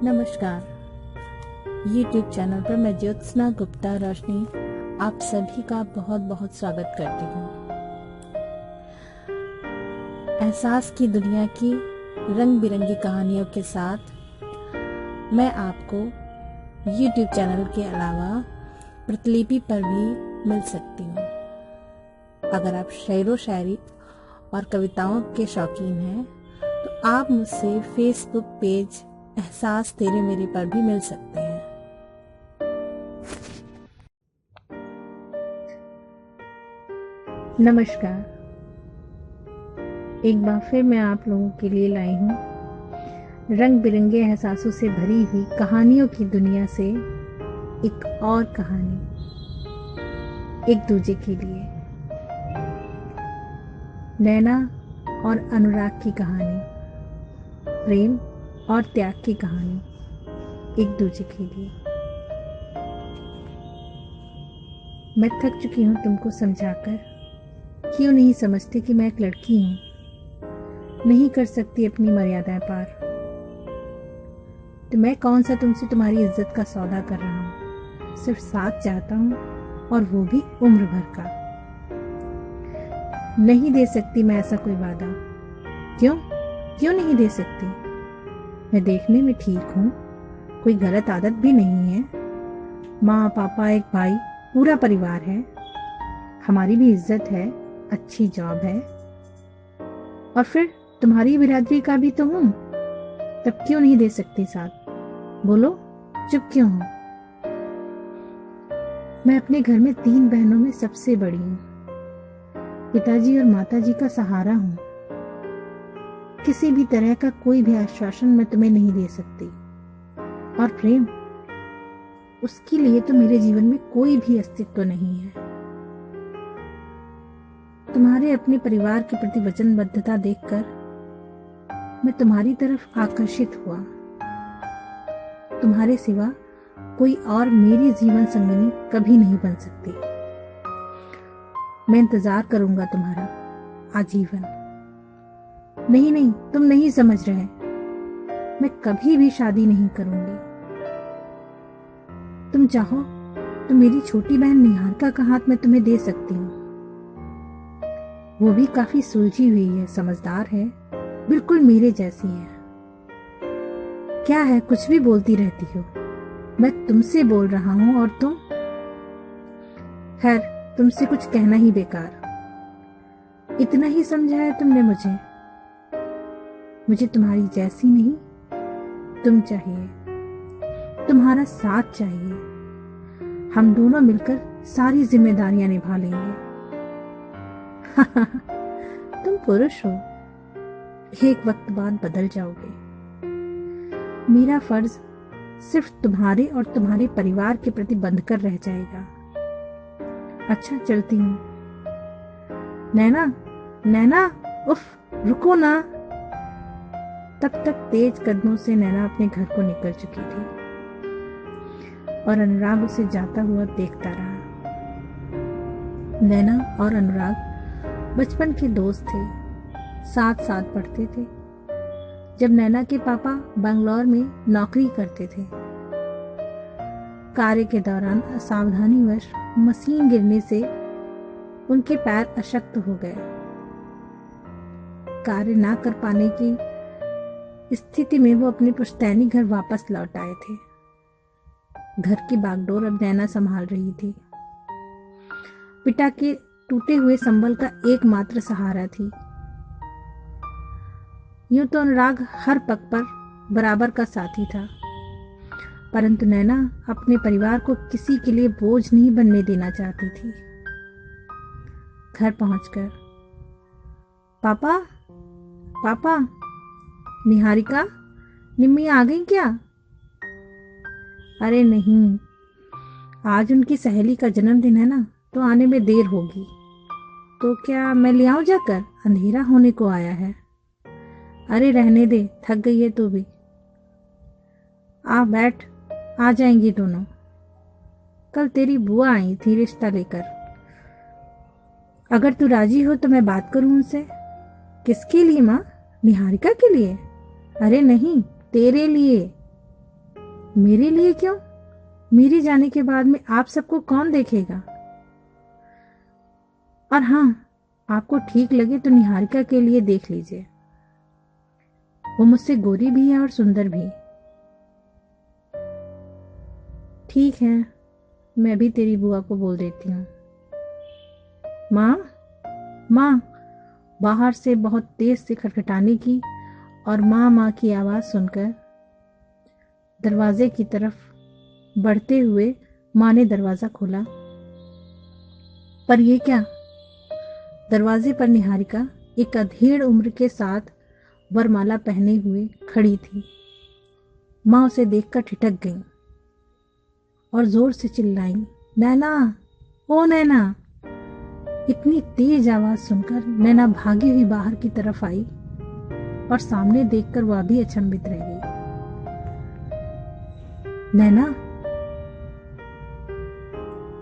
नमस्कार। YouTube channel पर मैं ज्योत्सना गुप्ता रोशनी आप सभी का बहुत बहुत स्वागत करती हूँ। एहसास की दुनिया की रंग बिरंगी कहानियों के साथ मैं आपको YouTube चैनल के अलावा प्रतिलिपि पर भी मिल सकती हूँ। अगर आप शेरो शायरी और कविताओं के शौकीन हैं तो आप मुझसे फेसबुक पेज एहसास तेरे मेरे पर भी मिल सकते हैं। नमस्कार। एक बार फिर मैं आप लोगों के लिए लाई हूँ रंग बिरंगे एहसासों से भरी हुई कहानियों की दुनिया से एक और कहानी, एक दूजे के लिए। नैना और अनुराग की कहानी, प्रेम और त्याग की कहानी, एक दूजे के लिए। मैं थक चुकी हूँ तुमको समझाकर। क्यों नहीं समझते कि मैं एक लड़की हूँ, नहीं कर सकती अपनी मर्यादाएं पार। तो मैं कौन सा तुमसे तुम्हारी इज्जत का सौदा कर रहा हूँ। सिर्फ साथ चाहता हूँ, और वो भी उम्र भर का। नहीं दे सकती मैं ऐसा कोई वादा। क्यों नहीं दे सकती? मैं देखने में ठीक हूँ, कोई गलत आदत भी नहीं है। माँ पापा, एक भाई, पूरा परिवार है। हमारी भी इज्जत है, अच्छी जॉब है। और फिर तुम्हारी बिरादरी का भी तो हूँ। तब क्यों नहीं दे सकती साथ? बोलो, चुप क्यों हो? मैं अपने घर में 3 बहनों में सबसे बड़ी हूँ। पिताजी और माताजी का सहारा हूँ। किसी भी तरह का कोई भी आश्वासन मैं तुम्हें नहीं दे सकती। और प्रेम, उसके लिए तो मेरे जीवन में कोई भी अस्तित्व नहीं है। तुम्हारे अपने परिवार के प्रति वचनबद्धता देखकर मैं तुम्हारी तरफ आकर्षित हुआ। तुम्हारे सिवा कोई और मेरी जीवन संगिनी कभी नहीं बन सकती। मैं इंतजार करूंगा तुम्हारा आजीवन। नहीं, तुम नहीं समझ रहे। मैं कभी भी शादी नहीं करूंगी। तुम चाहो तो मेरी छोटी बहन निहारिका का हाथ मैं तुम्हें दे सकती हूँ। वो भी काफी सुलझी हुई है, समझदार है, बिल्कुल मेरे जैसी है। क्या है, कुछ भी बोलती रहती हो। मैं तुमसे बोल रहा हूं और तुम। खैर, तुमसे कुछ कहना ही बेकार। इतना ही समझाया तुमने मुझे। मुझे तुम्हारी जैसी नहीं, तुम चाहिए। तुम्हारा साथ चाहिए। हम दोनों मिलकर सारी जिम्मेदारियां निभा लेंगे। तुम पुरुष हो, एक वक्त बाद बदल जाओगे। मेरा फर्ज सिर्फ तुम्हारे और तुम्हारे परिवार के प्रति बंधकर रह जाएगा। अच्छा, चलती हूँ। नैना, उफ, रुको ना। तब तक तेज कदमों से नैना अपने घर को निकल चुकी थी और अनुराग उसे जाता हुआ देखता रहा। नैना और अनुराग बचपन के दोस्त थे, साथ साथ पढ़ते थे। जब नैना के पापा बंगलौर में नौकरी करते थे, कार्य के दौरान असावधानीवश मशीन गिरने से उनके पैर अशक्त हो गए। कार्य ना कर पाने की स्थिति में वो अपने पुश्तैनी घर वापस लौट आए थे। घर की बागडोर अब नैना संभाल रही थी। पिता के टूटे हुए संबल का एकमात्र सहारा थी। यूं तो अनुराग हर पग पर बराबर का साथी था, परंतु नैना अपने परिवार को किसी के लिए बोझ नहीं बनने देना चाहती थी। घर पहुंचकर, पापा, निहारिका, निम्मी आ गई क्या? अरे नहीं, आज उनकी सहेली का जन्मदिन है ना, तो आने में देर होगी। तो क्या मैं ले आऊं जाकर? अंधेरा होने को आया है। अरे रहने दे, थक गई है तू भी। आ बैठ, आ जाएंगी दोनों। कल तेरी बुआ आई थी रिश्ता लेकर। अगर तू राजी हो तो मैं बात करूं उनसे। किसके लिए माँ? निहारिका के लिए? अरे नहीं, तेरे लिए। मेरे लिए क्यों? मेरे जाने के बाद में आप सबको कौन देखेगा? और हाँ, आपको ठीक लगे तो निहारिका के लिए देख लीजिए। वो मुझसे गोरी भी है और सुंदर भी। ठीक है, मैं भी तेरी बुआ को बोल देती हूँ। माँ, माँ, बाहर से बहुत तेज से खटखटाने की और माँ माँ की आवाज सुनकर दरवाजे की तरफ बढ़ते हुए माँ ने दरवाजा खोला। पर ये क्या? दरवाजे पर निहारिका एक अधेड़ उम्र के साथ वरमाला पहने हुए खड़ी थी। माँ उसे देखकर ठिठक गई और जोर से चिल्लाई, नैना, ओ नैना। इतनी तेज आवाज सुनकर नैना भागी हुई बाहर की तरफ आई और सामने देखकर वह भी अचंभित रह गई। नैना,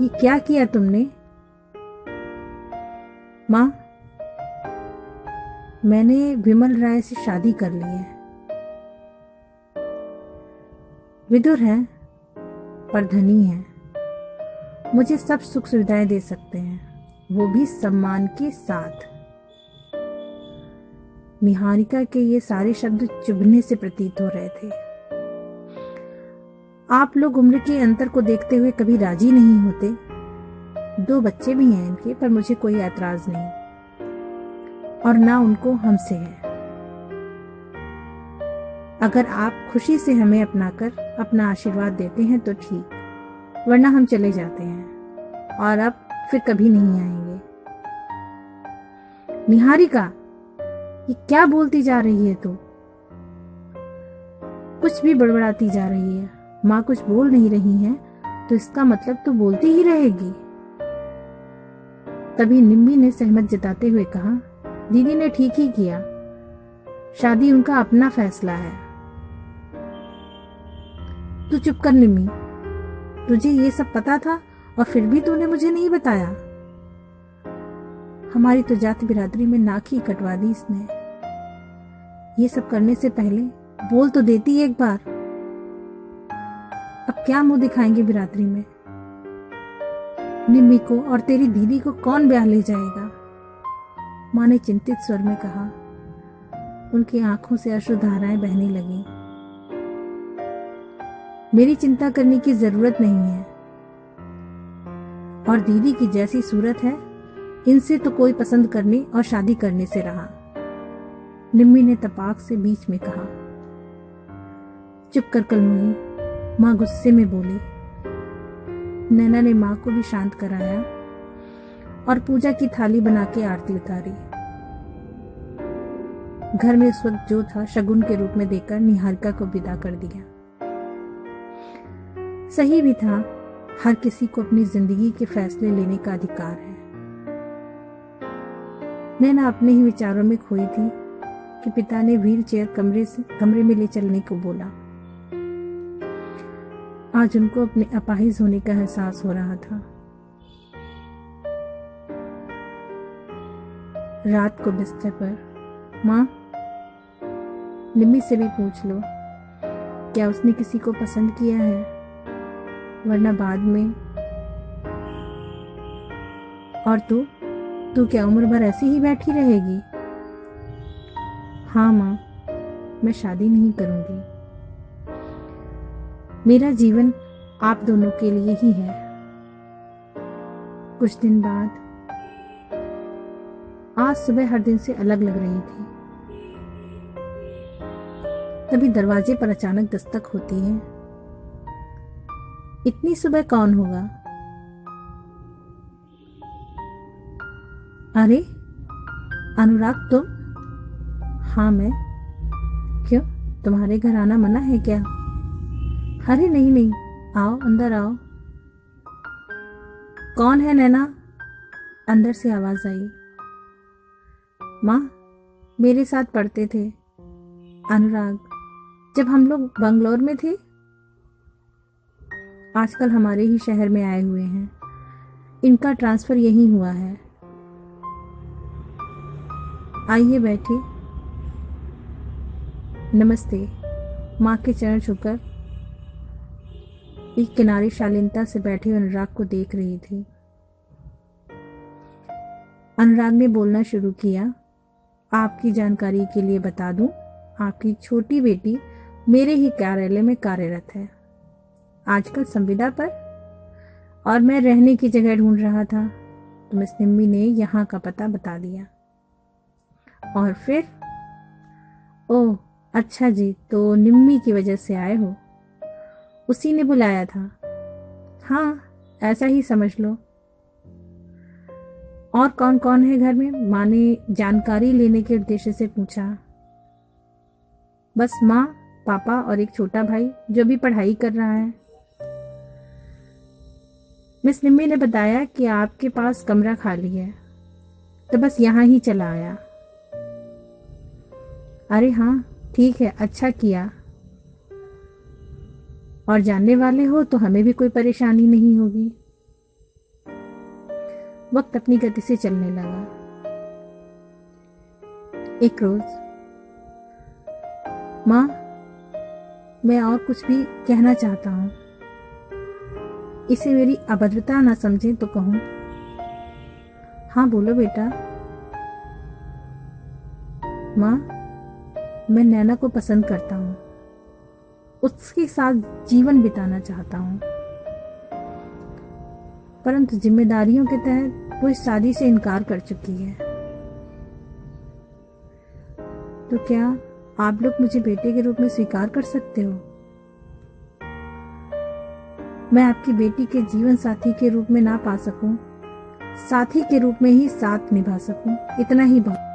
ये क्या किया तुमने? माँ, मैंने विमल राय से शादी कर ली है। विदुर है पर धनी है, मुझे सब सुख सुविधाएं दे सकते हैं, वो भी सम्मान के साथ। निहारिका के ये सारे शब्द चुभने से प्रतीत हो रहे थे। आप लोग उम्र के अंतर को देखते हुए कभी राजी नहीं होते। 2 बच्चे भी हैं इनके, पर मुझे कोई ऐतराज नहीं और ना उनको हमसे है। अगर आप खुशी से हमें अपनाकर अपना आशीर्वाद देते हैं तो ठीक, वरना हम चले जाते हैं और अब फिर कभी नहीं आएंगे। निहारिका, ये क्या बोलती जा रही है तू? कुछ भी बड़बड़ाती जा रही है। माँ कुछ बोल नहीं रही है तो इसका मतलब तो बोलती ही रहेगी। तभी निम्मी ने सहमत जताते हुए कहा, दीदी ने ठीक ही किया, शादी उनका अपना फैसला है। तू चुप कर निम्मी, तुझे ये सब पता था और फिर भी तूने मुझे नहीं बताया। हमारी तो जाति बिरादरी में नाक ही कटवा दी इसने। ये सब करने से पहले बोल तो देती एक बार। अब क्या मुंह दिखाएंगे बिरादरी में? निम्मी को और तेरी दीदी को कौन ब्याह ले जाएगा? माँ ने चिंतित स्वर में कहा। उनकी आंखों से अश्रुधाराएं बहने लगी। मेरी चिंता करने की जरूरत नहीं है, और दीदी की जैसी सूरत है, इनसे तो कोई पसंद करने और शादी करने से रहा। निम्मी ने तपाक से बीच में कहा। चुप कर कलमुही, माँ गुस्से में बोली। नैना ने माँ को भी शांत कराया और पूजा की थाली बना के आरती उतारी। घर में उस वक्त जो था शगुन के रूप में देकर निहारिका को विदा कर दिया। सही भी था, हर किसी को अपनी जिंदगी के फैसले लेने का अधिकार है। नैना अपने ही विचारों में खोई थी कि पिता ने व्हील चेयर कमरे में ले चलने को बोला। आज उनको अपने अपाहिज होने का एहसास हो रहा था। रात को बिस्तर पर, माँ, निम्मी से भी पूछ लो क्या उसने किसी को पसंद किया है, वरना बाद में। और तू क्या उम्र भर ऐसी ही बैठी रहेगी? हाँ माँ, मैं शादी नहीं करूंगी। मेरा जीवन आप दोनों के लिए ही है। कुछ दिन बाद, आज सुबह हर दिन से अलग लग रही थी। तभी दरवाजे पर अचानक दस्तक होती है। इतनी सुबह कौन होगा? अरे अनुराग, तुम? हाँ मैं। क्यों, तुम्हारे घर आना मना है क्या? अरे नहीं नहीं, आओ अंदर आओ। कौन है नैना? अंदर से आवाज आई। माँ, मेरे साथ पढ़ते थे अनुराग, जब हम लोग बंगलौर में थे। आजकल हमारे ही शहर में आए हुए हैं, इनका ट्रांसफर यहीं हुआ है। आइए बैठिए। नमस्ते। माँ के चरण छूकर एक किनारे शालीनता से बैठे अनुराग को देख रही थी। अनुराग ने बोलना शुरू किया, आपकी जानकारी के लिए बता दूं, आपकी छोटी बेटी मेरे ही कार्यालय में कार्यरत है, आजकल संविदा पर, और मैं रहने की जगह ढूंढ रहा था तो मिस निम्मी ने यहाँ का पता बता दिया। और फिर? ओह अच्छा जी, तो निम्मी की वजह से आए हो? उसी ने बुलाया था। हाँ, ऐसा ही समझ लो। और कौन कौन है घर में? माँ ने जानकारी लेने के उद्देश्य से पूछा। बस माँ, पापा और एक छोटा भाई जो भी पढ़ाई कर रहा है। मिस निम्मी ने बताया कि आपके पास कमरा खाली है, तो बस यहाँ ही चला आया। अरे हाँ, ठीक है, अच्छा किया। और जानने वाले हो तो हमें भी कोई परेशानी नहीं होगी। वक्त अपनी गति से चलने लगा। एक रोज, माँ, मैं और कुछ भी कहना चाहता हूँ, इसे मेरी अभद्रता ना समझें तो कहूँ। हाँ बोलो बेटा। माँ, मैं नैना को पसंद करता हूँ, उसके साथ जीवन बिताना चाहता हूँ, परंतु जिम्मेदारियों के तहत वो इस शादी से इनकार कर चुकी है। तो क्या आप लोग मुझे बेटे के रूप में स्वीकार कर सकते हो? मैं आपकी बेटी के जीवन साथी के रूप में ना पा सकूं, साथी के रूप में ही साथ निभा सकूं, इतना ही बहुत।